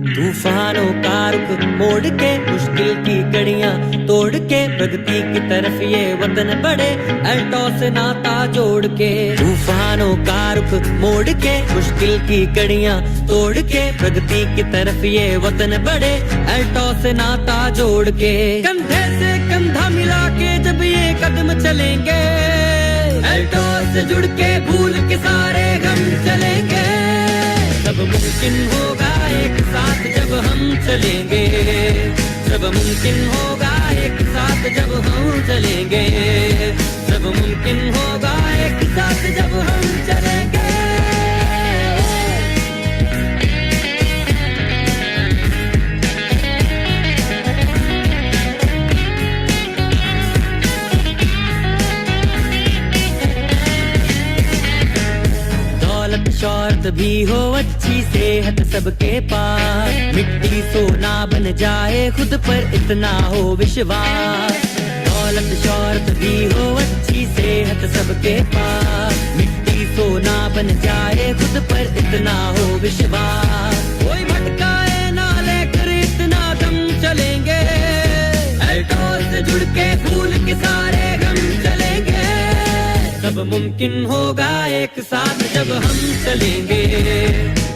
तूफानों का रुख मोड़ के मुश्किल की कड़ियां तोड़ के प्रगति की तरफ ये वतन बढ़े अल्टो से नाता जोड़ के। तूफानों का रुख मोड़ के मुश्किल की कड़ियां तोड़ के प्रगति की तरफ ये वतन बढ़े अल्टो से नाता जोड़ के। कंधे से कंधा मिला के जब ये कदम चलेंगे अल्टो से जुड़ के भूल के सारे गम चलेंगे। सब मुमकिन होगा एक साथ जब हम चलेंगे, सब मुमकिन होगा एक साथ जब हम चलेंगे, सब मुमकिन होगा एक साथ जब हम चलेंगे। शौहरत भी हो अच्छी सेहत सबके पास मिट्टी सोना बन जाए खुद पर इतना हो विश्वास। दौलत शौहरत भी हो अच्छी सेहत सबके पास मिट्टी सोना बन जाए खुद पर इतना हो विश्वास। कोई भटकाए ना लेकर इतना दम चलेंगे अल्टो से जुड़ के भूल के सारे गम चलेंगे। सब मुमकिन होगा एक साथ जब हम चलेंगे,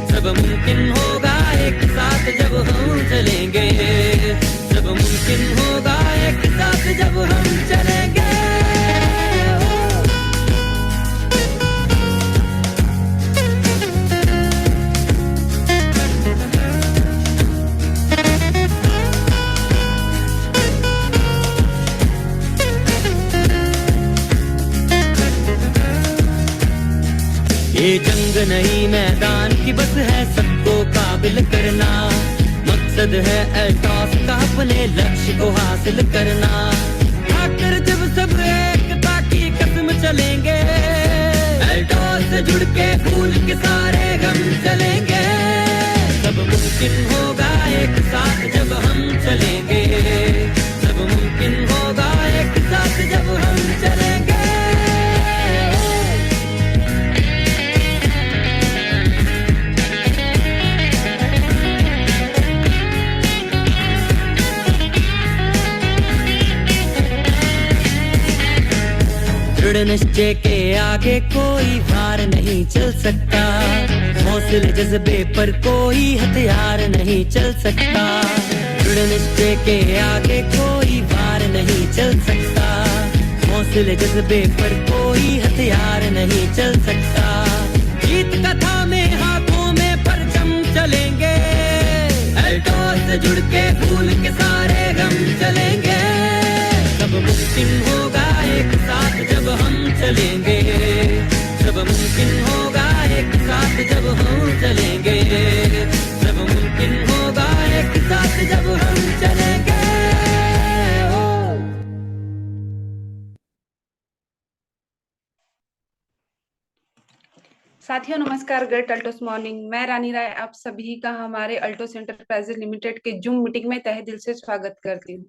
सब मुमकिन होगा एक साथ जब हम चलेंगे, सब मुमकिन होगा एक साथ जब हम चलेंगे। ये जंग नहीं मैदान की बस है सबको काबिल करना। मकसद है अल्टॉस का अपने लक्ष्य को हासिल करना। आकर जब सब एकता की कसम चलेंगे अल्टॉस से जुड़ के भूल के सारे गम चलेंगे। सब मुमकिन होगा एक साथ जब हम चलेंगे, सब मुमकिन होगा एक साथ जब हम चलेंगे। दृढ़ निश्चय के आगे कोई वार नहीं चल सकता। हौसले जज्बे पर कोई हथियार नहीं चल सकता। दृढ़ निश्चय के आगे कोई वार नहीं चल सकता। हौसले जज्बे पर कोई हथियार नहीं चल सकता। जीत कथा में हाथों में परचम चलेंगे अल्टो से जुड़ के भूल के सारे गम चलेंगे। सब मुमकिन होगा एक साथ जब हम चलेंगे, सब मुमकिन होगा एक साथ जब हम चलेंगे, सब मुमकिन होगा एक साथ जब हम चलेंगे। साथियों नमस्कार, ग्रेट अल्टोस मॉर्निंग। मैं रानी राय आप सभी का हमारे अल्टोस एंटरप्राइजेज लिमिटेड के जूम मीटिंग में तहे दिल से स्वागत करती हूँ।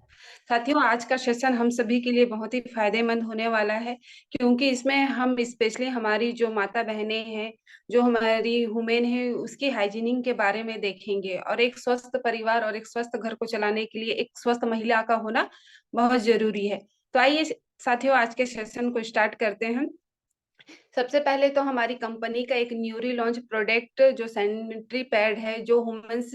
साथियों आज का सेशन हम सभी के लिए बहुत ही फायदेमंद होने वाला है, क्योंकि इसमें हम स्पेशली हमारी जो माता बहनें हैं, जो हमारी वुमेन है, उसकी हाइजीनिंग के बारे में देखेंगे। और एक स्वस्थ परिवार और एक स्वस्थ घर को चलाने के लिए एक स्वस्थ महिला का होना बहुत जरूरी है। तो आइए साथियों आज के सेशन को स्टार्ट करते हैं। सबसे पहले तो हमारी कंपनी का एक न्यूली लॉन्च प्रोडक्ट जो सैनिटरी पैड है, जो वुमेन्स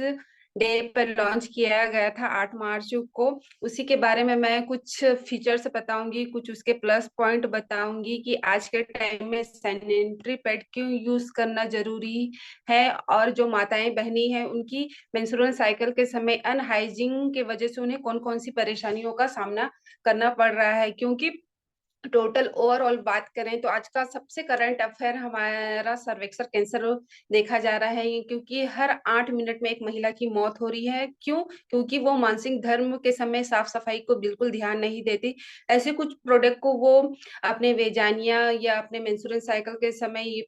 डे पर लॉन्च किया गया था 8 मार्च को, उसी के बारे में मैं कुछ फीचर्स बताऊंगी, कुछ उसके प्लस पॉइंट बताऊंगी कि आज के टाइम में सैनिटरी पैड क्यों यूज करना जरूरी है। और जो माताएं बहनी हैं उनकी मेंस्ट्रुअल साइकिल के समय अनहाइजीन के वजह से उन्हें कौन कौन सी परेशानियों का सामना करना पड़ रहा है। क्योंकि टोटल ओवरऑल बात करें तो आज का सबसे करंट अफेयर हमारा सर्वेक्सर कैंसर देखा जा रहा है, क्योंकि हर 8 मिनट में एक महिला की मौत हो रही है। क्यों? क्योंकि वो मानसिक धर्म के समय साफ सफाई को बिल्कुल ध्यान नहीं देती। ऐसे कुछ प्रोडक्ट को वो अपने वेजानिया या अपने मेंस्ट्रुअल साइकिल के समय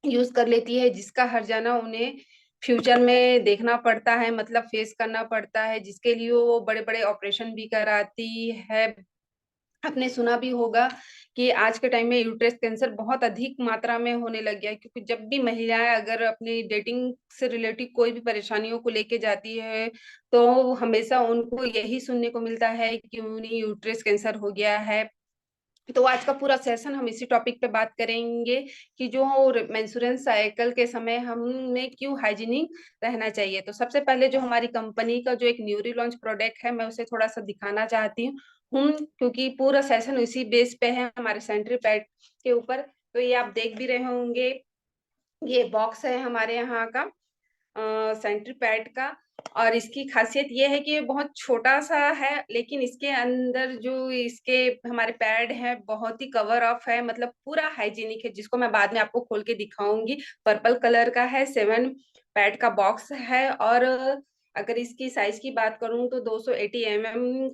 यूज कर लेती है, जिसका हर्जाना उन्हें फ्यूचर में देखना पड़ता है, मतलब फेस करना पड़ता है, जिसके लिए वो बड़े बड़े ऑपरेशन भी कराती है। आपने सुना भी होगा कि आज के टाइम में यूट्रस कैंसर बहुत अधिक मात्रा में होने लग गया है, क्योंकि जब भी महिलाएं अगर अपनी डेटिंग से रिलेटेड कोई भी परेशानियों को लेके जाती है तो हमेशा उनको यही सुनने को मिलता है कि उन्हें यूट्रस कैंसर हो गया है। तो आज का पूरा सेशन हम इसी टॉपिक पे बात करेंगे कि जो मेंस्ट्रुएशन साइकिल के समय हमें क्यों हाइजीनिक रहना चाहिए। तो सबसे पहले जो हमारी कंपनी का जो एक न्यूली लॉन्च प्रोडक्ट है, मैं उसे थोड़ा सा दिखाना चाहती हूँ, क्योंकि पूरा सेशन इसी बेस पे है हमारे सेंट्री पैड के ऊपर। तो ये आप देख भी रहे होंगे, ये बॉक्स है हमारे यहाँ का सेंट्री पैड का। और इसकी खासियत ये है कि ये बहुत छोटा सा है, लेकिन इसके अंदर जो इसके हमारे पैड है बहुत ही कवर अप है, मतलब पूरा हाइजीनिक है, जिसको मैं बाद में आपको खोल के दिखाऊंगी। पर्पल कलर का है, 7 पैड का बॉक्स है। और अगर इसकी साइज की बात करूं तो 280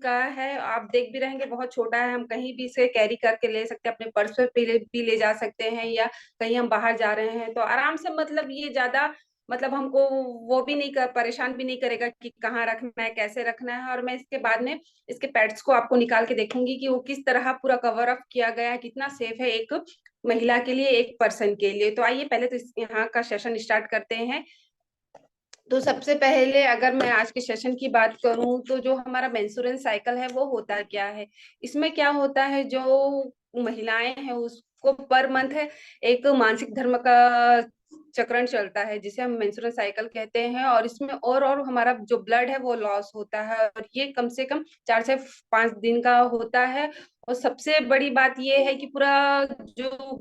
का है। आप देख भी रहेंगे बहुत छोटा है, हम कहीं भी इसे कैरी करके ले सकते हैं, अपने पर्स पे भी ले जा सकते हैं, या कहीं हम बाहर जा रहे हैं तो आराम से, मतलब ये ज्यादा मतलब हमको वो भी नहीं कर परेशान भी नहीं करेगा कि कहाँ रखना है, कैसे रखना है। और मैं इसके बाद में इसके पैड्स को आपको निकाल के देखूंगी कि वो किस तरह पूरा कवर अप किया गया है, कितना सेफ है एक महिला के लिए, एक पर्सन के लिए। तो आइए पहले तो यहाँ का सेशन स्टार्ट करते हैं। तो सबसे पहले अगर मैं आज के सेशन की बात करूं तो जो हमारा मेंस्ट्रुएशन साइकिल है वो होता क्या है। इसमें क्या होता है, जो महिलाएं हैं उसको पर मंथ है एक मासिक धर्म का चक्रण चलता है, जिसे हम मेंस्ट्रुएशन साइकिल कहते हैं। और इसमें और हमारा जो ब्लड है वो लॉस होता है, और ये कम से कम 4 से 5 दिन का होता है। और सबसे बड़ी बात ये है कि पूरा जो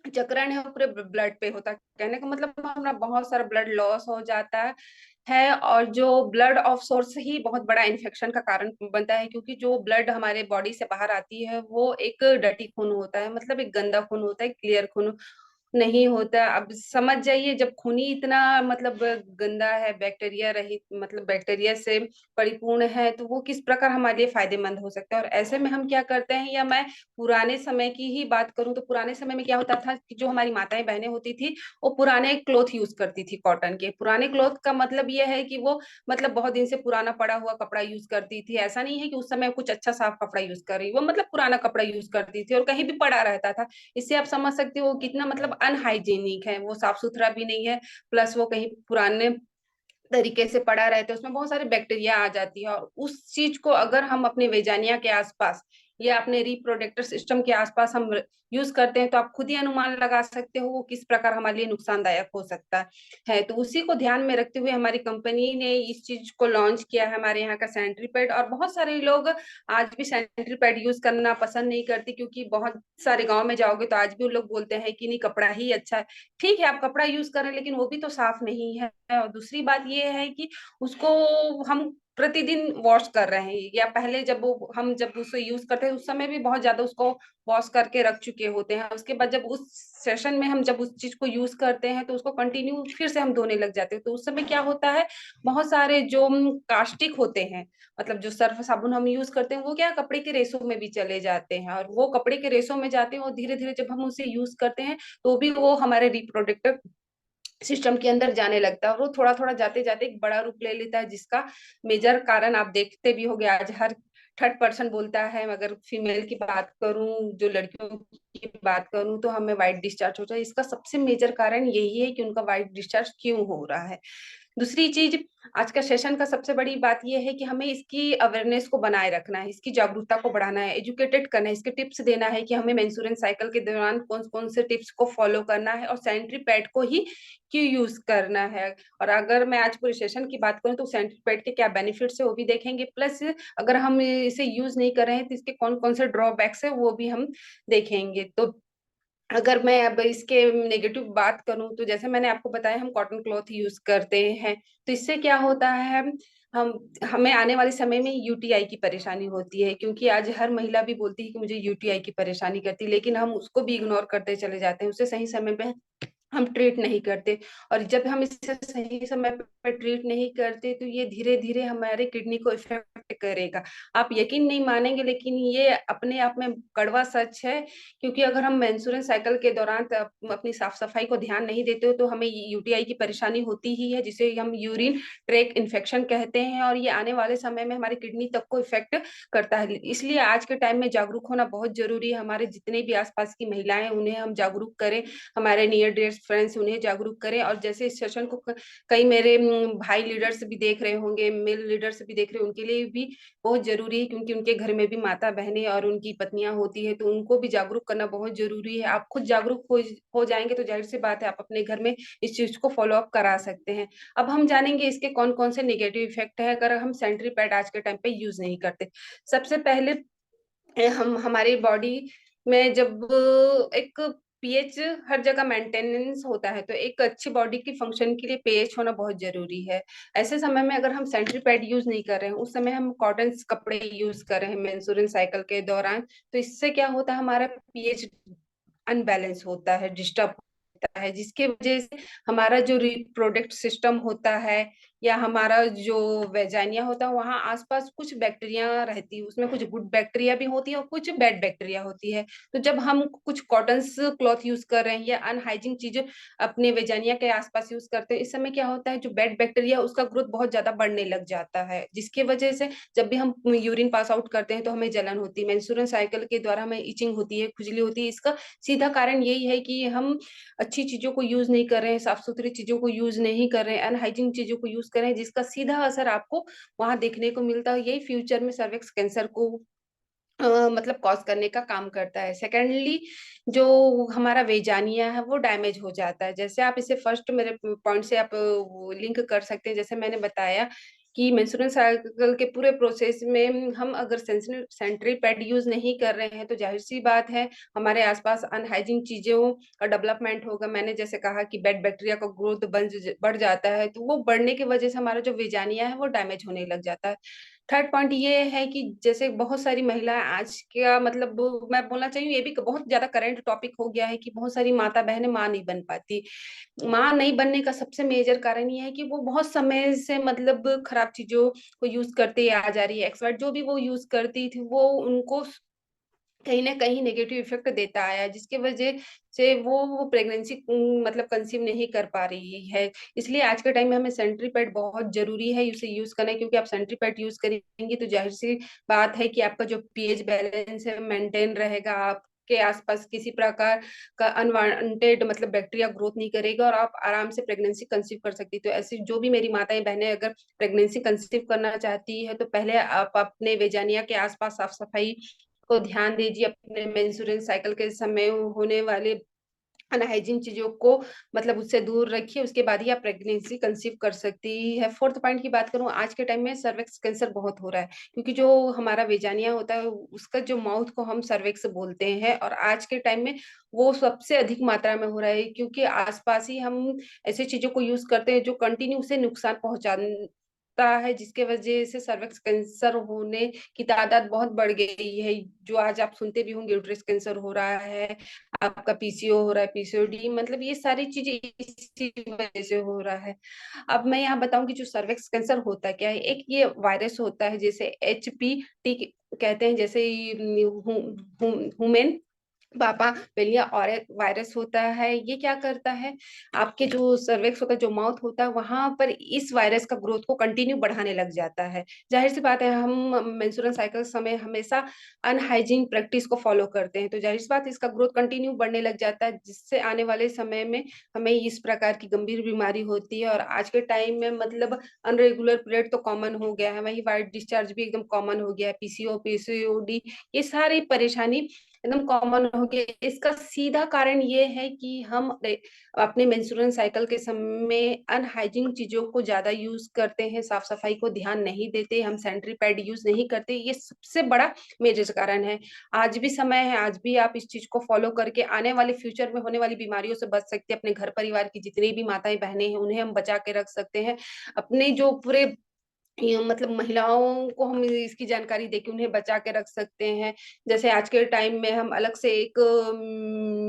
चक्रण है वो पूरे ब्लड पे होता है। कहने का मतलब हमारा बहुत सारा ब्लड लॉस हो जाता है। और जो ब्लड ऑफ सोर्स ही बहुत बड़ा इन्फेक्शन का कारण बनता है, क्योंकि जो ब्लड हमारे बॉडी से बाहर आती है वो एक डर्टी खून होता है, मतलब एक गंदा खून होता है, क्लियर खून नहीं होता। अब समझ जाइए, जब खून ही इतना मतलब गंदा है, बैक्टीरिया रहित, मतलब बैक्टीरिया से परिपूर्ण है, तो वो किस प्रकार हमारे लिए फायदेमंद हो सकता है। और ऐसे में हम क्या करते हैं, या मैं पुराने समय की ही बात करूं तो पुराने समय में क्या होता था कि जो हमारी माताएं बहनें होती थी वो पुराने क्लॉथ यूज करती थी, कॉटन के। पुराने क्लॉथ का मतलब ये है कि वो मतलब बहुत दिन से पुराना पड़ा हुआ कपड़ा यूज करती थी। ऐसा नहीं है कि उस समय कुछ अच्छा साफ कपड़ा यूज कर रही, वो मतलब पुराना कपड़ा यूज करती थी और कहीं भी पड़ा रहता था। इससे आप समझ सकते हो कितना मतलब अनहाइजीनिक है, वो साफ सुथरा भी नहीं है, प्लस वो कहीं पुराने तरीके से पड़ा रहता है, उसमें बहुत सारे बैक्टीरिया आ जाती है। और उस चीज को अगर हम अपने वेजानिया के आसपास या अपने रिप्रोडक्टिव सिस्टम के आसपास हम यूज करते हैं, तो आप खुद ही अनुमान लगा सकते हो वो किस प्रकार हमारे लिए नुकसानदायक हो सकता है। तो उसी को ध्यान में रखते हुए हमारी कंपनी ने इस चीज को लॉन्च किया है, हमारे यहाँ का सैनिटरी पैड। और बहुत सारे लोग आज भी सैनिटरी पैड यूज करना पसंद नहीं करते, क्योंकि बहुत सारे गांव में जाओगे तो आज भी उन लोग बोलते हैं कि नहीं, कपड़ा ही अच्छा है। ठीक है, आप कपड़ा यूज कर रहे हैं, लेकिन वो भी तो साफ नहीं है। और दूसरी बात ये है कि उसको हम प्रतिदिन वॉश कर रहे हैं, या पहले जब वो हम जब उसे यूज करते हैं उस समय भी बहुत ज्यादा उसको वॉश करके रख चुके होते हैं। उसके बाद जब उस सेशन में हम जब उस चीज को यूज करते हैं तो उसको कंटिन्यू फिर से हम धोने लग जाते हैं। तो उस समय क्या होता है, बहुत सारे जो कास्टिक होते हैं, मतलब जो सर्फ साबुन हम यूज करते हैं, वो क्या कपड़े के रेशों में भी चले जाते हैं। और वो कपड़े के रेशों में जाते हैं और धीरे धीरे जब हम उसे यूज करते हैं तो भी वो हमारे रिप्रोडक्टिव सिस्टम के अंदर जाने लगता है। और वो थोड़ा थोड़ा जाते जाते एक बड़ा रूप ले लेता है, जिसका मेजर कारण आप देखते भी होंगे, आज हर थर्ड पर्सन बोलता है। अगर फीमेल की बात करूं, जो लड़कियों की बात करूं, तो हमें वाइट डिस्चार्ज होता है। इसका सबसे मेजर कारण यही है कि उनका वाइट डिस्चार्ज क्यों हो रहा है। दूसरी चीज, आज का सेशन का सबसे बड़ी बात यह है कि हमें इसकी अवेयरनेस को बनाए रखना है, इसकी जागरूकता को बढ़ाना है, एजुकेटेड करना है, इसके टिप्स देना है कि हमें मेंस्ट्रुएशन साइकिल के दौरान कौन कौन से टिप्स को फॉलो करना है, और सैनिटरी पैड को ही क्यों यूज करना है। और अगर मैं आज पूरे सेशन की बात करूं तो सैनिटरी पैड के क्या बेनिफिट्स है वो भी देखेंगे, प्लस अगर हम इसे यूज नहीं कर रहे हैं तो इसके कौन कौन से ड्रॉबैक्स है वो भी हम देखेंगे। तो अगर मैं अब इसके नेगेटिव बात करूं तो जैसे मैंने आपको बताया, हम कॉटन क्लॉथ यूज करते हैं। तो इससे क्या होता है, हम हमें आने वाले समय में यूटीआई की परेशानी होती है, क्योंकि आज हर महिला भी बोलती है कि मुझे यूटीआई की परेशानी करती है, लेकिन हम उसको भी इग्नोर करते चले जाते हैं, उसे सही समय पे हम ट्रीट नहीं करते। और जब हम इसे सही समय पर ट्रीट नहीं करते तो ये धीरे धीरे हमारे किडनी को इफेक्ट करेगा। आप यकीन नहीं मानेंगे, लेकिन ये अपने आप में कड़वा सच है। क्योंकि अगर हम मेंस्ट्रुअल साइकिल के दौरान अपनी साफ सफाई को ध्यान नहीं देते हो तो हमें यूटीआई की परेशानी होती ही है, जिसे हम यूरिन ट्रैक इन्फेक्शन कहते हैं, और ये आने वाले समय में हमारी किडनी तक को इफेक्ट करता है। इसलिए आज के टाइम में जागरूक होना बहुत जरूरी है। हमारे जितने भी आसपास की महिलाएं उन्हें हम जागरूक करें, हमारे नियर डियर फ्रेंड्स उन्हें जागरूक करें। और जैसे इस सेशन को कई मेरे भाई लीडर्स भी देख रहे होंगे, मेल लीडर्स भी देख रहे हैं, उनके लिए भी बहुत जरूरी है, क्योंकि उनके घर में भी माता बहनें और उनकी पत्नियां होती है, तो उनको भी जागरूक करना बहुत जरूरी है। आप खुद जागरूक हो जाएंगे तो जाहिर सी बात है आप अपने घर में इस चीज को फॉलो अप करा सकते हैं। अब हम जानेंगे इसके कौन कौन से नेगेटिव इफेक्ट है अगर हम सैनिटरी पैड आज के टाइम पे यूज नहीं करते। सबसे पहले हम हमारी बॉडी में जब एक पीएच हर जगह मेंटेनेंस होता है, तो एक अच्छी बॉडी की फंक्शन के लिए पीएच होना बहुत जरूरी है। ऐसे समय में अगर हम सैनिटरी पैड यूज नहीं कर रहे हैं, उस समय हम कॉटन कपड़े यूज कर रहे हैं मेंस्ट्रुअल साइकिल के दौरान, तो इससे क्या होता है, हमारा पीएच अनबैलेंस होता है, डिस्टर्ब होता है, जिसके वजह से हमारा जो रिप्रोडक्ट सिस्टम होता है या हमारा जो वेजाइनिया होता है, वहाँ आसपास कुछ बैक्टीरिया रहती है, उसमें कुछ गुड बैक्टीरिया भी होती है और कुछ बैड बैक्टीरिया होती है। तो जब हम कुछ कॉटन क्लॉथ यूज कर रहे हैं या अनहाइजीन चीजें अपने वेजाइनिया के आसपास यूज करते हैं, इस समय क्या होता है, जो बैड बैक्टीरिया उसका ग्रोथ बहुत ज्यादा बढ़ने लग जाता है, जिसकी वजह से जब भी हम यूरिन पास आउट करते हैं तो हमें जलन होती है, मेंस्ट्रुअल साइकिल के द्वारा हमें इचिंग होती है, खुजली होती है। इसका सीधा कारण यही है कि हम अच्छी चीजों को यूज नहीं कर रहे हैं, साफ सुथरी चीजों को यूज नहीं कर रहे हैं, अनहाइजीन चीजों को यूज कर रहे हैं, जिसका सीधा असर आपको वहां देखने को मिलता है। यही फ्यूचर में सर्विक्स कैंसर को मतलब कॉज करने का काम करता है। सेकेंडली, जो हमारा वेजानिया है वो डैमेज हो जाता है। जैसे आप इसे फर्स्ट मेरे पॉइंट से आप लिंक कर सकते हैं, जैसे मैंने बताया कि मेंस्ट्रुअल साइकिल के पूरे प्रोसेस में हम अगर सैनिटरी पैड यूज नहीं कर रहे हैं तो जाहिर सी बात है हमारे आसपास अनहाइजीन चीजों का डेवलपमेंट होगा। मैंने जैसे कहा कि बैड बैक्टीरिया का ग्रोथ बढ़ जाता है, तो वो बढ़ने की वजह से हमारा जो वेजानिया है वो डैमेज होने लग जाता है। थर्ड पॉइंट ये है कि जैसे बहुत सारी महिलाएं आज का मतलब मैं बोलना चाहिए, ये भी बहुत ज्यादा करंट टॉपिक हो गया है कि बहुत सारी माता बहनें माँ नहीं बन पाती। माँ नहीं बनने का सबसे मेजर कारण ये है कि वो बहुत समय से मतलब खराब चीजों को यूज करते आ जा रही है। एक्सपर्ट जो भी वो यूज करती थी वो उनको कहीं ना कहीं नेगेटिव इफेक्ट देता आया है, जिसकी वजह से वो प्रेगनेंसी मतलब कंसीव नहीं कर पा रही है। इसलिए आज के टाइम में हमें सैनिटरी पैड बहुत जरूरी है उसे यूज करना, क्योंकि आप सैनिटरी पैड यूज करेंगे तो जाहिर सी बात है कि आपका जो पीएच बैलेंस है मेंटेन रहेगा, आप के आसपास किसी प्रकार का अनवांटेड मतलब बैक्टीरिया ग्रोथ नहीं करेगा और आप आराम से प्रेगनेंसी कंसीव कर सकती है। तो ऐसी जो भी मेरी माताएं बहनें अगर प्रेगनेंसी कंसीव करना चाहती है तो पहले आप अपने वेजानिया के आसपास साफ सफाई को ध्यान दीजिए, अपने मेंस्ट्रुअल साइकिल के समय होने वाले अनहाइजीन चीजों को मतलब उससे दूर रखिए, उसके बाद ही आप प्रेगनेंसी कंसीव कर सकती है। फोर्थ पॉइंट की बात करूं, आज के टाइम में सर्विक्स कैंसर बहुत हो रहा है, क्योंकि जो हमारा वेजानिया होता है उसका जो माउथ को हम सर्विक्स बोलते हैं, और आज के टाइम में वो सबसे अधिक मात्रा में हो रहा है, क्योंकि आसपास ही हम ऐसी चीजों को यूज करते हैं जो कंटिन्यू उसे नुकसान पहुंचा है, जिसके वजह से सर्विक्स कैंसर होने की तादाद बहुत बढ़ गई है। जो आज आप सुनते भी होंगे, यूट्रस कैंसर हो रहा है, आपका पीसीओ हो रहा है, पीसीओडी, मतलब ये सारी चीजें इसी वजह से हो रहा है। अब मैं यहाँ बताऊं कि जो सर्विक्स कैंसर होता है क्या है। एक ये वायरस होता है जैसे एचपीटी कहते हैं, जैसे ह्यूमन पापा पेलिया और एक वायरस होता है। ये क्या करता है, आपके जो सर्विक्स होता है, जो माउथ होता है, वहां पर इस वायरस का ग्रोथ को कंटिन्यू बढ़ाने लग जाता है। जाहिर सी बात है हम मेंस्ट्रुअल साइकिल समय हमेशा अनहाइजीन प्रैक्टिस को फॉलो करते हैं, तो जाहिर सी बात है इसका ग्रोथ कंटिन्यू बढ़ने लग जाता है, जिससे आने वाले समय में हमें इस प्रकार की गंभीर बीमारी होती है। और आज के टाइम में मतलब अनरेगुलर पीरियड तो कॉमन हो गया है, वही वाइट डिस्चार्ज भी एकदम कॉमन हो गया है, पीसीओ पीसीओडी ये सारी परेशानी एकदम कॉमन हो गया। इसका सीधा कारण ये है कि हम अपने मेंस्ट्रुअल साइकिल के समय अनहाइजीन चीजों को ज्यादा यूज करते हैं, साफ सफाई को ध्यान नहीं देते, हम सैनिटरी पैड यूज नहीं करते। ये सबसे बड़ा मेजर कारण है। आज भी समय है, आज भी आप इस चीज को फॉलो करके आने वाले फ्यूचर में होने वाली बीमारियों से बच सकते हैं। अपने घर परिवार की जितनी भी माताएं बहनें हैं उन्हें हम बचा के रख सकते हैं। अपने जो पूरे ये मतलब महिलाओं को हम इसकी जानकारी देके उन्हें बचा के रख सकते हैं। जैसे आज के टाइम में हम अलग से एक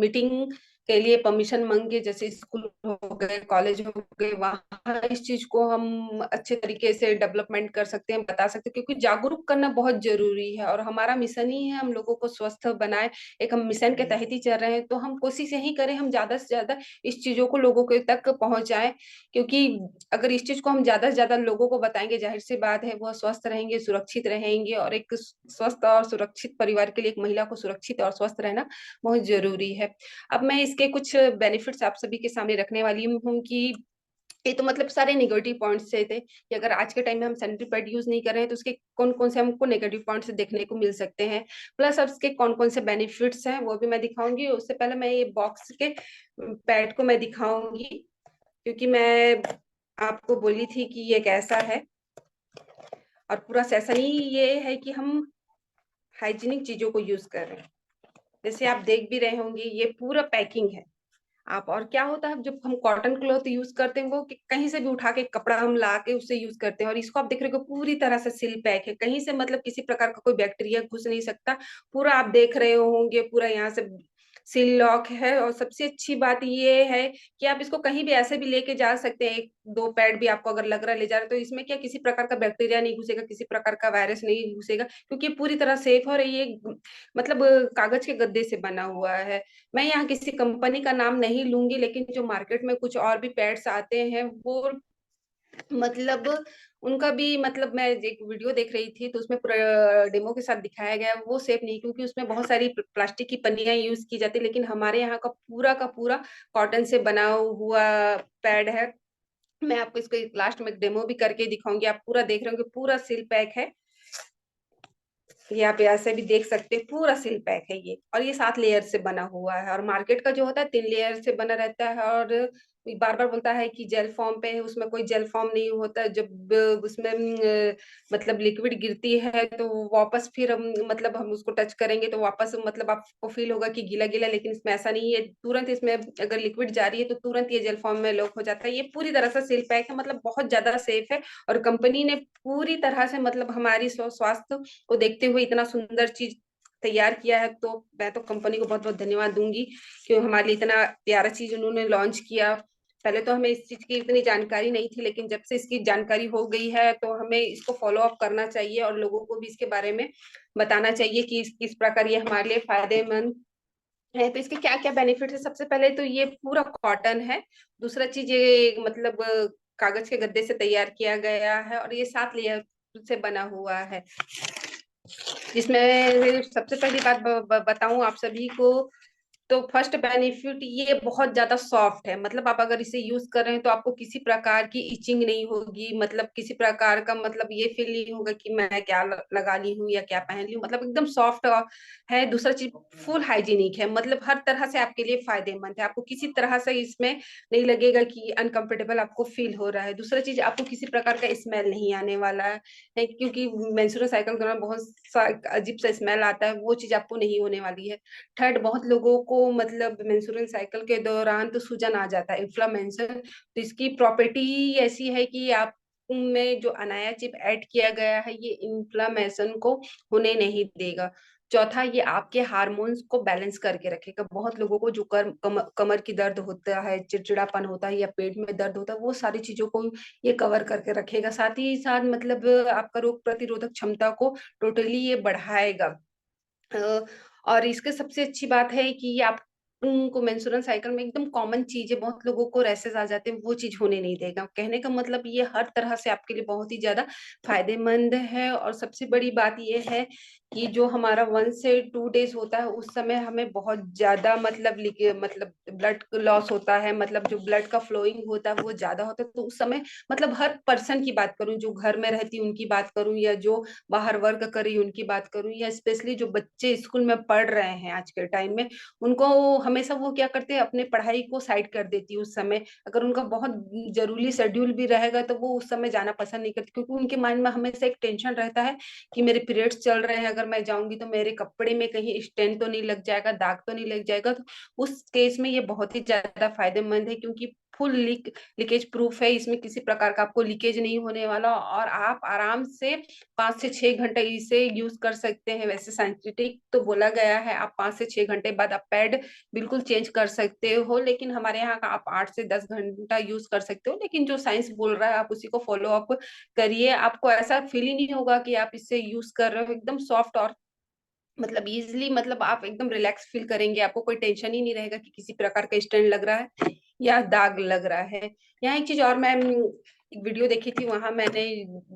मीटिंग के लिए परमिशन मांगे, जैसे स्कूल हो गए, कॉलेज हो गए, वहाँ इस चीज को हम अच्छे तरीके से डेवलपमेंट कर सकते हैं, बता सकते हैं, क्योंकि जागरूक करना बहुत जरूरी है और हमारा मिशन ही है हम लोगों को स्वस्थ बनाए। एक हम मिशन के तहत ही चल रहे हैं, तो हम कोशिश यही करें हम ज्यादा से ज्यादा इस चीजों को लोगों के तक पहुंचाएं, क्योंकि अगर इस चीज को हम ज्यादा से ज्यादा लोगों को बताएंगे, जाहिर सी बात है वो स्वस्थ रहेंगे, सुरक्षित रहेंगे। और एक स्वस्थ और सुरक्षित परिवार के लिए एक महिला को सुरक्षित और स्वस्थ रहना बहुत जरूरी है। अब मैं इसके कुछ बेनिफिट्स आप सभी के सामने रखने वाली हूँ कि ये तो मतलब सारे नेगेटिव पॉइंट्स से थे कि अगर आज के टाइम में हम सैनिटरी पैड यूज नहीं कर रहे हैं तो उसके कौन कौन से हमको नेगेटिव पॉइंट्स देखने को मिल सकते हैं, प्लस अब इसके कौन कौन से बेनिफिट्स हैं वो भी मैं दिखाऊंगी। उससे पहले मैं ये बॉक्स के पैड को मैं दिखाऊंगी, क्योंकि मैं आपको बोली थी कि ये कैसा है। और पूरा सेशन ही ये है कि हम हाइजीनिक चीजों को यूज कर रहे हैं। जैसे आप देख भी रहे होंगे ये पूरा पैकिंग है आप। और क्या होता है जब हम कॉटन क्लॉथ यूज करते हैं वो कि कहीं से भी उठा के कपड़ा हम ला के उससे यूज करते हैं, और इसको आप देख रहे हो पूरी तरह से सील पैक है, कहीं से मतलब किसी प्रकार का कोई बैक्टीरिया घुस नहीं सकता। पूरा आप देख रहे होंगे पूरा यहाँ से सील लॉक है। और सबसे अच्छी बात ये है कि आप इसको कहीं भी ऐसे भी लेके जा सकते हैं, एक दो पैड भी आपको अगर लग रहा है ले जा रहे, तो इसमें क्या किसी प्रकार का बैक्टीरिया नहीं घुसेगा, किसी प्रकार का वायरस नहीं घुसेगा, क्योंकि ये पूरी तरह सेफ है। और ये मतलब कागज के गद्दे से बना हुआ है। मैं यहाँ किसी कंपनी का नाम नहीं लूंगी, लेकिन जो मार्केट में कुछ और भी पैड्स आते हैं वो मतलब उनका भी मतलब मैं एक वीडियो देख रही थी तो उसमें पूरा डेमो के साथ दिखाया गया, वो सेफ नहीं, क्योंकि उसमें बहुत सारी प्लास्टिक की पन्नियां यूज की जाती है। लेकिन हमारे यहाँ का पूरा कॉटन से बना हुआ पैड है। मैं आपको इसको लास्ट में डेमो भी करके दिखाऊंगी। आप पूरा देख रहे होंगे पूरा सील पैक है। यहाँ पे ऐसे भी देख सकते हैं पूरा सील पैक है ये, और ये 7 लेयर से बना हुआ है। और मार्केट का जो होता है 3 लेयर से बना रहता है। और बार बार बोलता है कि जेल फॉर्म पे है, उसमें कोई जेल फॉर्म नहीं होता। जब उसमें मतलब लिक्विड गिरती है तो वापस फिर हम मतलब हम उसको टच करेंगे तो वापस मतलब आपको फील होगा कि गीला गीला, लेकिन इसमें ऐसा नहीं है। तुरंत इसमें अगर लिक्विड जा रही है तो तुरंत ये जेल फॉर्म में लॉक हो जाता है। ये पूरी तरह से सील पैक है, मतलब बहुत ज्यादा सेफ है। और कंपनी ने पूरी तरह से मतलब हमारी स्वास्थ्य को देखते हुए इतना सुंदर चीज तैयार किया है। तो मैं तो कंपनी को बहुत बहुत धन्यवाद दूंगी कि हमारे लिए इतना प्यारा चीज उन्होंने लॉन्च किया। पहले तो हमें इस चीज की इतनी जानकारी नहीं थी, लेकिन जब से इसकी जानकारी हो गई है तो हमें इसको फॉलो अप करना चाहिए और लोगों को भी इसके बारे में बताना चाहिए कि किस प्रकार ये हमारे लिए फायदेमंद है। तो इसके क्या क्या बेनिफिट है, सबसे पहले तो ये पूरा कॉटन है। दूसरा चीज ये मतलब कागज के गद्दे से तैयार किया गया है, और ये 7 लेयर से बना हुआ है। जिसमें सबसे पहली बात बताऊं आप सभी को, तो फर्स्ट बेनिफिट ये बहुत ज्यादा सॉफ्ट है। मतलब आप अगर इसे यूज कर रहे हैं तो आपको किसी प्रकार की इचिंग नहीं होगी, मतलब किसी प्रकार का मतलब ये फील नहीं होगा कि मैं क्या लगा ली हूँ या क्या पहन ली हूँ, मतलब एकदम सॉफ्ट है। दूसरा चीज फुल हाइजीनिक है, मतलब हर तरह से आपके लिए फायदेमंद है। आपको किसी तरह से इसमें नहीं लगेगा कि अनकंफर्टेबल आपको फील हो रहा है। दूसरा चीज आपको किसी प्रकार का स्मेल नहीं आने वाला है, क्योंकि मेंस्ट्रुअल साइकिल के दौरान बहुत अजीब सा स्मेल आता है, वो चीज आपको नहीं होने वाली है। थर्ड, बहुत लोगों को मतलब मेंस्ट्रुअल साइकिल के दौरान तो सूजन आ जाता है, इन्फ्लामेशन। तो इसकी प्रॉपर्टी ऐसी है कि आप में जो अनाया चिप ऐड किया गया है ये इन्फ्लामेशन को होने नहीं देगा। चौथा, ये आपके हार्मोन्स को बैलेंस करके रखेगा। बहुत लोगों को जो कमर की दर्द होता है, चिड़चिड़ापन होता है या पेट में दर्द होता है, वो सारी चीजों को ये कवर करके रखेगा। साथ ही साथ मतलब आपका रोग प्रतिरोधक क्षमता को टोटली ये बढ़ाएगा। और इसके सबसे अच्छी बात है कि ये आप को मेंस्ट्रुअल साइकिल में एकदम कॉमन चीज है, बहुत लोगों को रैसेस आ जाते हैं, वो चीज होने नहीं देगा। कहने का मतलब ये हर तरह से आपके लिए बहुत ही ज्यादा फायदेमंद है। और सबसे बड़ी बात ये है कि जो हमारा 1 से 2 डेज होता है उस समय हमें बहुत ज्यादा मतलब ब्लड लॉस होता है, मतलब जो ब्लड का फ्लोइंग होता है वो ज्यादा होता है। तो उस समय मतलब हर पर्सन की बात करूं, जो घर में रहती उनकी बात करूं या जो बाहर वर्क कर रही उनकी बात करूं, या स्पेशली जो बच्चे स्कूल में पढ़ रहे हैं आज के टाइम में, उनको हमेशा वो क्या करते हैं अपने पढ़ाई को साइड कर देती है उस समय। अगर उनका बहुत जरूरी शेड्यूल भी रहेगा तो वो उस समय जाना पसंद नहीं करती, क्योंकि उनके माइंड में हमेशा एक टेंशन रहता है कि मेरे पीरियड्स चल रहे हैं, अगर मैं जाऊंगी तो मेरे कपड़े में कहीं स्टेन तो नहीं लग जाएगा, दाग तो नहीं लग जाएगा। तो उस केस में ये बहुत ही ज्यादा फायदेमंद है, क्योंकि फुल लीकेज प्रूफ है, इसमें किसी प्रकार का आपको लीकेज नहीं होने वाला और आप आराम से 5 से 6 घंटे इसे यूज कर सकते हैं। वैसे साइंटिफिक तो बोला गया है आप 5 से 6 घंटे बाद आप पैड बिल्कुल चेंज कर सकते हो, लेकिन हमारे यहाँ का आप 8 से 10 घंटा यूज कर सकते हो। लेकिन जो साइंस बोल रहा है आप उसी को फॉलो अप करिए, आपको ऐसा फील ही नहीं होगा कि आप इससे यूज कर रहे हो। एकदम सॉफ्ट और मतलब इजिली, मतलब आप एकदम रिलैक्स फील करेंगे, आपको कोई टेंशन ही नहीं रहेगा कि किसी प्रकार का स्टैंड लग रहा है या दाग लग रहा है। यहाँ एक चीज और, मैं एक वीडियो देखी थी, वहां मैंने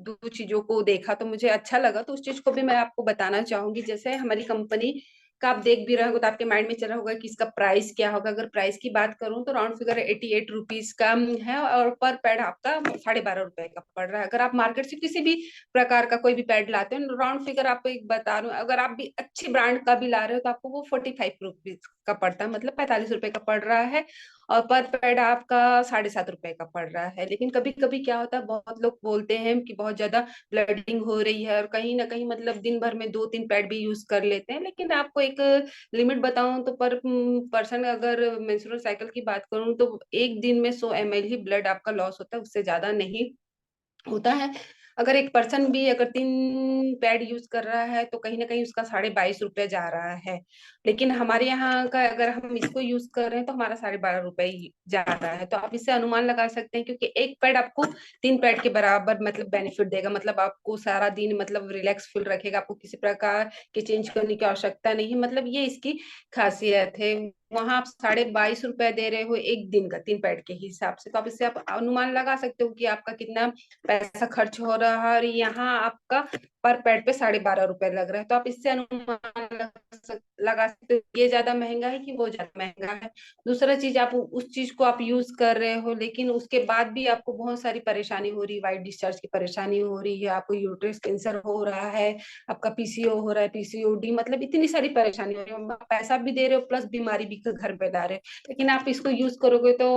दो चीजों को देखा तो मुझे अच्छा लगा, तो उस चीज को भी मैं आपको बताना चाहूंगी। जैसे हमारी कंपनी का आप देख भी रहे हो तो आपके माइंड में चल रहा होगा कि इसका प्राइस क्या होगा। अगर प्राइस की बात करूं तो राउंड फिगर 88 रुपीज का है और पर पैड आपका 12.5 रुपए का पड़ रहा है। अगर आप मार्केट से किसी भी प्रकार का कोई भी पैड लाते हो, राउंड फिगर आपको एक बता रहा हूँ, अगर आप भी अच्छी ब्रांड का भी ला रहे हो तो आपको वो 45 रुपीज का पड़ता है, मतलब 45 रुपए का पड़ रहा है। और पर पैड आपका 7.5 रुपए का पड़ रहा है। लेकिन कभी कभी क्या होता है, बहुत लोग बोलते हैं कि बहुत ज्यादा ब्लडिंग हो रही है और कहीं ना कहीं मतलब दिन भर में 2-3 पैड भी यूज कर लेते हैं। लेकिन आपको एक लिमिट बताऊं तो पर पर्सन, अगर मेंस्ट्रुअल साइकिल की बात करूं तो एक दिन में 100 ml ही ब्लड आपका लॉस होता है, उससे ज्यादा नहीं होता है। अगर एक पर्सन भी अगर 3 पैड यूज कर रहा है तो कहीं ना कहीं उसका 22.5 रुपए जा रहा है। लेकिन हमारे यहाँ का अगर हम इसको यूज कर रहे हैं तो हमारा 12.5 रुपए ही जा रहा है। तो आप इससे अनुमान लगा सकते हैं, क्योंकि एक पैड आपको 3 पैड के बराबर मतलब बेनिफिट देगा, मतलब आपको सारा दिन मतलब रिलैक्स फील रखेगा, आपको किसी प्रकार के चेंज करने की आवश्यकता नहीं है। मतलब ये इसकी खासियत है। वहां आप 22.5 रुपए दे रहे हो एक दिन का 3 पैड के हिसाब से, तो आप इससे आप अनुमान लगा सकते हो कि आपका कितना पैसा खर्च हो रहा है। और यहाँ आपका पर पैड पे 12.5 रुपए लग रहा है, तो आप इससे अनुमान लगा सकते हो ये ज्यादा महंगा है कि वो ज्यादा महंगा है। दूसरा चीज, आप उस चीज को आप यूज कर रहे हो लेकिन उसके बाद भी आपको बहुत सारी परेशानी हो रही है, वाइट डिस्चार्ज की परेशानी हो रही है, आपको यूट्रस कैंसर हो रहा है, आपका पीसीओ हो रहा है, पीसीओडी, मतलब इतनी सारी परेशानी हो रही है, आप पैसा भी दे रहे हो प्लस बीमारी भी घर पे ला रहे हो। लेकिन आप इसको यूज करोगे तो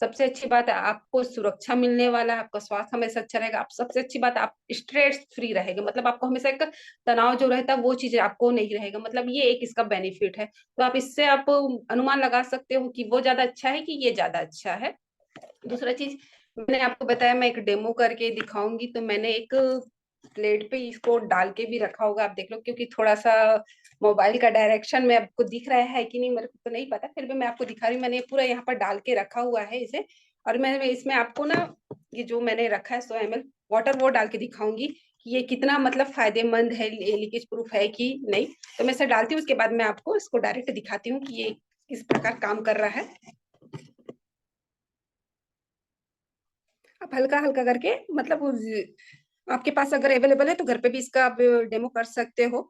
सबसे अच्छी बात है आपको सुरक्षा मिलने वाला है, आपका स्वास्थ्य हमेशा अच्छा रहेगा। आप सबसे अच्छी बात, आप स्ट्रेस फ्री रहेगा, मतलब आपको हमेशा एक तनाव जो रहता है वो चीजें आपको नहीं रहेगा, मतलब ये एक इसका बेनिफिट है। तो आप इससे आप अनुमान लगा सकते हो कि वो ज्यादा अच्छा है कि ये ज्यादा अच्छा है। दूसरा चीज, मैंने आपको बताया मैं एक डेमो करके दिखाऊंगी, तो मैंने एक प्लेट पे इसको डाल के भी रखा होगा, आप देख लो, क्योंकि थोड़ा सा मोबाइल का डायरेक्शन में आपको दिख रहा है कि नहीं मेरे को तो नहीं पता, फिर भी मैं आपको दिखा रही हूँ। मैंने पूरा यहाँ पर डाल के रखा हुआ है इसे, और मैं इसमें आपको ना ये जो मैंने रखा है 100 ml वाटर वो डाल के दिखाऊंगी कि ये कितना मतलब फायदेमंद है, लीकेज प्रूफ है कि नहीं। तो मैं इसे डालती हूँ, उसके बाद मैं आपको इसको डायरेक्ट दिखाती हूँ कि ये किस प्रकार काम कर रहा है। आप हल्का हल्का करके मतलब आपके पास अगर अवेलेबल है तो घर पे भी इसका आप डेमो कर सकते हो।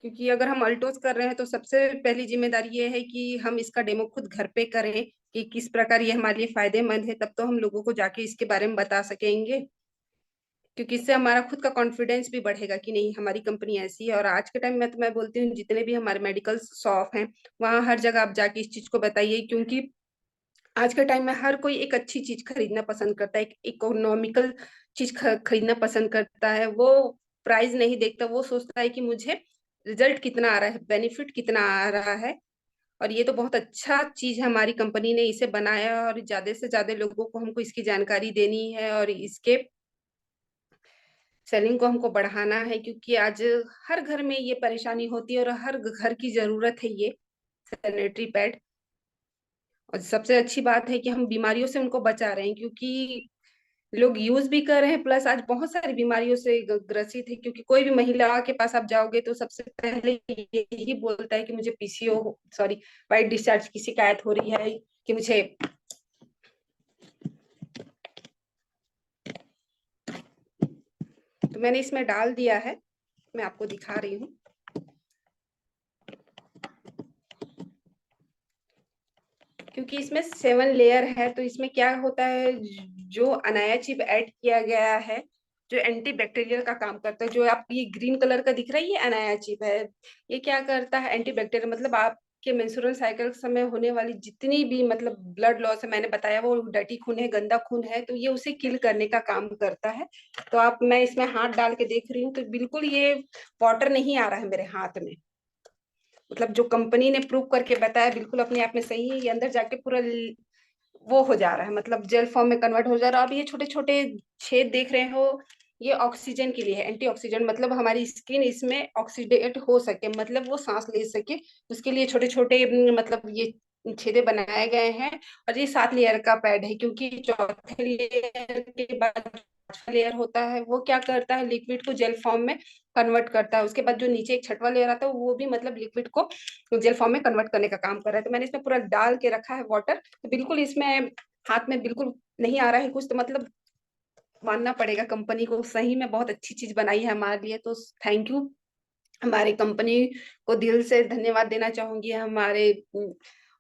क्योंकि अगर हम अल्टोस कर रहे हैं तो सबसे पहली जिम्मेदारी ये है कि हम इसका डेमो खुद घर पे करें कि किस प्रकार ये हमारे लिए फायदेमंद है, तब तो हम लोगों को जाके इसके बारे में बता सकेंगे। क्योंकि इससे हमारा खुद का कॉन्फिडेंस भी बढ़ेगा कि नहीं हमारी कंपनी ऐसी है। और आज के टाइम में तो मैं बोलती हूँ जितने भी हमारे मेडिकल शॉप हैं वहाँ हर जगह आप जाके इस चीज को बताइए, क्योंकि आज के टाइम में हर कोई एक अच्छी चीज खरीदना पसंद करता है, एक इकोनॉमिकल चीज खरीदना पसंद करता है। वो प्राइस नहीं देखता, वो सोचता है कि मुझे रिजल्ट कितना आ रहा है, बेनिफिट कितना आ रहा है। और ये तो बहुत अच्छा चीज है, हमारी कंपनी ने इसे बनाया और ज्यादा से ज्यादा लोगों को हमको इसकी जानकारी देनी है और इसके सेलिंग को हमको बढ़ाना है। क्योंकि आज हर घर में ये परेशानी होती है और हर घर की जरूरत है ये सैनिटरी पैड। और सबसे अच्छी बात है कि हम बीमारियों से उनको बचा रहे हैं, क्योंकि लोग यूज भी कर रहे हैं प्लस आज बहुत सारी बीमारियों से ग्रसित है। क्योंकि कोई भी महिला के पास आप जाओगे तो सबसे पहले यही बोलता है कि मुझे पीसीओ सॉरी वाइट डिस्चार्ज की शिकायत हो रही है, कि मुझे तो मैंने इसमें डाल दिया है, मैं आपको दिखा रही हूँ। क्योंकि इसमें 7 लेयर है तो इसमें क्या होता है, जो अनाया चिप ऐड किया गया है जो एंटी बैक्टीरियल का काम करता है, जो आप ये ग्रीन कलर का दिख रहा है ये अनाया चिप है। ये क्या करता है, एंटी बैक्टीरियल, मतलब आपके मेंस्ट्रुअल साइकिल समय होने वाली जितनी भी मतलब ब्लड लॉस है, मैंने बताया वो डर्टी खून है, गंदा खून है, तो ये उसे किल करने का काम करता है। तो आप, मैं इसमें हाथ डाल के देख रही हूँ तो बिल्कुल ये वाटर नहीं आ रहा है मेरे हाथ में, मतलब जो कंपनी ने प्रूव करके बताया बिल्कुल अपने आप में सही है। ये अंदर जाके पूरा वो हो जा रहा है, मतलब जेल फॉर्म में कन्वर्ट हो जा रहा है। अब ये छोटे छोटे छेद देख रहे हो, ये ऑक्सीजन के लिए है, एंटीऑक्सीडेंट, मतलब हमारी स्किन इसमें ऑक्सीडेट हो सके, मतलब वो सांस ले सके, उसके लिए छोटे छोटे मतलब ये छेदे बनाए गए हैं। और ये 7 लेयर का पैड है, क्योंकि चौथे लेयर के बाद पांचवा लेयर होता है, वो क्या करता है, लिक्विड को जेल फॉर्म में कन्वर्ट करता है। उसके बाद जो नीचे एक छठवा लेयर आता है, वो भी मतलब लिक्विड को जेल फॉर्म में कन्वर्ट करने का काम कर रहा है। तो मैंने इसमें पूरा डाल के रखा है वाटर, तो बिल्कुल इसमें हाथ में बिल्कुल नहीं आ रहा है कुछ, तो मतलब मानना पड़ेगा कंपनी को, सही में बहुत अच्छी चीज बनाई है हमारे लिए। तो थैंक यू हमारी कंपनी को, दिल से धन्यवाद देना चाहूंगी हमारे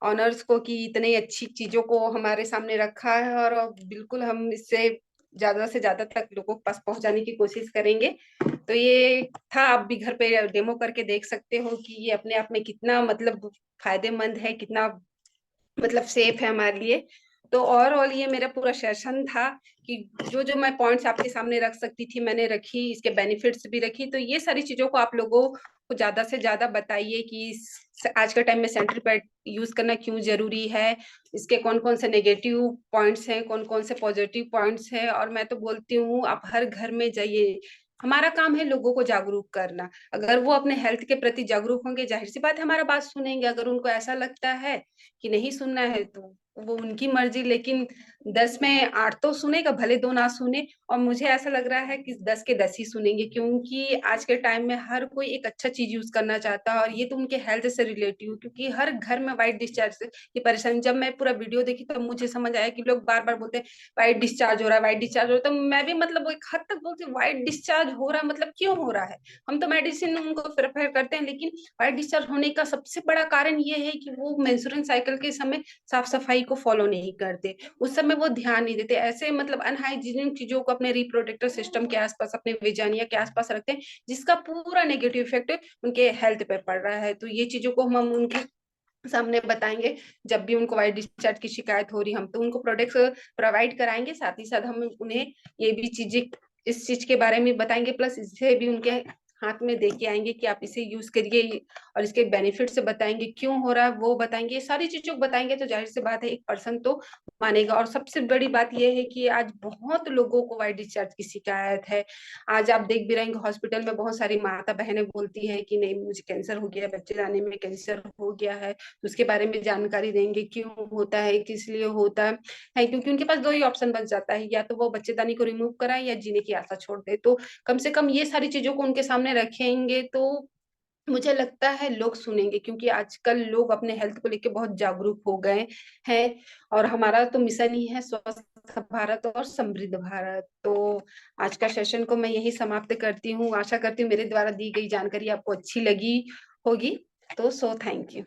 ऑनर्स को, कि इतनी अच्छी चीजों को हमारे सामने रखा है। और बिल्कुल हम इससे ज्यादा से ज्यादा तक लोगों के पास पहुंचाने की कोशिश करेंगे। तो ये था, आप भी घर पे डेमो करके देख सकते हो कि ये अपने आप में कितना मतलब फायदेमंद है, कितना मतलब सेफ है हमारे लिए। तो ओवरऑल ये मेरा पूरा सेशन था कि जो जो मैं पॉइंट्स आपके सामने रख सकती थी मैंने रखी, इसके बेनिफिट्स भी रखी। तो ये सारी चीजों को आप लोगों को ज्यादा से ज्यादा बताइए कि आज के टाइम में सेंट्रल पैड यूज करना क्यों जरूरी है, इसके कौन कौन से नेगेटिव पॉइंट्स हैं, कौन कौन से पॉजिटिव पॉइंट्स हैं। और मैं तो बोलती हूँ आप हर घर में जाइए, हमारा काम है लोगों को जागरूक करना। अगर वो अपने हेल्थ के प्रति जागरूक होंगे, जाहिर सी बात है हमारा बात सुनेंगे। अगर उनको ऐसा लगता है कि नहीं सुनना है तो वो उनकी मर्जी, लेकिन 10 में 8 तो सुनेगा, भले 2 ना सुने। और मुझे ऐसा लग रहा है कि 10 के 10 ही सुनेंगे, क्योंकि आज के टाइम में हर कोई एक अच्छा चीज यूज करना चाहता है, और ये तो उनके हेल्थ से रिलेटिव, क्योंकि हर घर में वाइट डिस्चार्ज से ये परेशानी। जब मैं पूरा वीडियो देखी तो मुझे समझ आया कि लोग बार बार बोलते हैं वाइट डिस्चार्ज हो रहा है, वाइट डिस्चार्ज हो रहा है। तो मैं भी मतलब वो एक हद तक बोलती हूँ वाइट डिस्चार्ज हो रहा है मतलब क्यों हो रहा है। हम तो मेडिसिन उनको प्रेफर करते हैं, लेकिन वाइट डिस्चार्ज होने का सबसे बड़ा कारण ये है कि वो मेंस्ट्रुअल साइकिल के समय साफ सफाई को फॉलो नहीं करते, उस समय वो ध्यान नहीं देते, ऐसे मतलब अनहाइजीनिक चीजों को अपने रिप्रोडक्टिव सिस्टम के आसपास, अपने वेजानिया के आसपास रखते हैं, जिसका पूरा नेगेटिव इफेक्ट उनके हेल्थ पे पड़ रहा है। तो ये चीजों को हम उनके सामने बताएंगे। जब भी उनको वाइट डिस्चार्ज की शिकायत हो रही, हम तो उनको प्रोडक्ट्स प्रोवाइड कराएंगे, साथ ही साथ हम उन्हें ये भी चीजें, इस चीज के बारे में बताएंगे, प्लस इससे भी उनके हाथ में दे के आएंगे कि आप इसे यूज करिए, और इसके बेनिफिट से बताएंगे, क्यों हो रहा है वो बताएंगे, सारी चीजों को बताएंगे। तो जाहिर सी बात है एक पर्सन तो मानेगा। और सबसे बड़ी बात यह है कि आज बहुत लोगों को वाइट डिस्चार्ज की शिकायत है। आज आप देख भी रहेंगे हॉस्पिटल में बहुत सारी माता बहनें बोलती है कि नहीं मुझे कैंसर हो गया, बच्चे जाने में कैंसर हो गया है। तो उसके बारे में जानकारी देंगे, क्यों होता है, किस लिए होता है, क्योंकि उनके पास 2 ही ऑप्शन बच जाता है, या तो वो बच्चेदानी को रिमूव कराए या जीने की आशा छोड़ दे। तो कम से कम ये सारी चीजों को उनके सामने रखेंगे तो मुझे लगता है लोग सुनेंगे, क्योंकि आजकल लोग अपने हेल्थ को लेके बहुत जागरूक हो गए हैं। और हमारा तो मिशन ही है स्वस्थ भारत और समृद्ध भारत। तो आज का सेशन को मैं यही समाप्त करती हूँ। आशा करती हूँ मेरे द्वारा दी गई जानकारी आपको अच्छी लगी होगी। तो थैंक यू।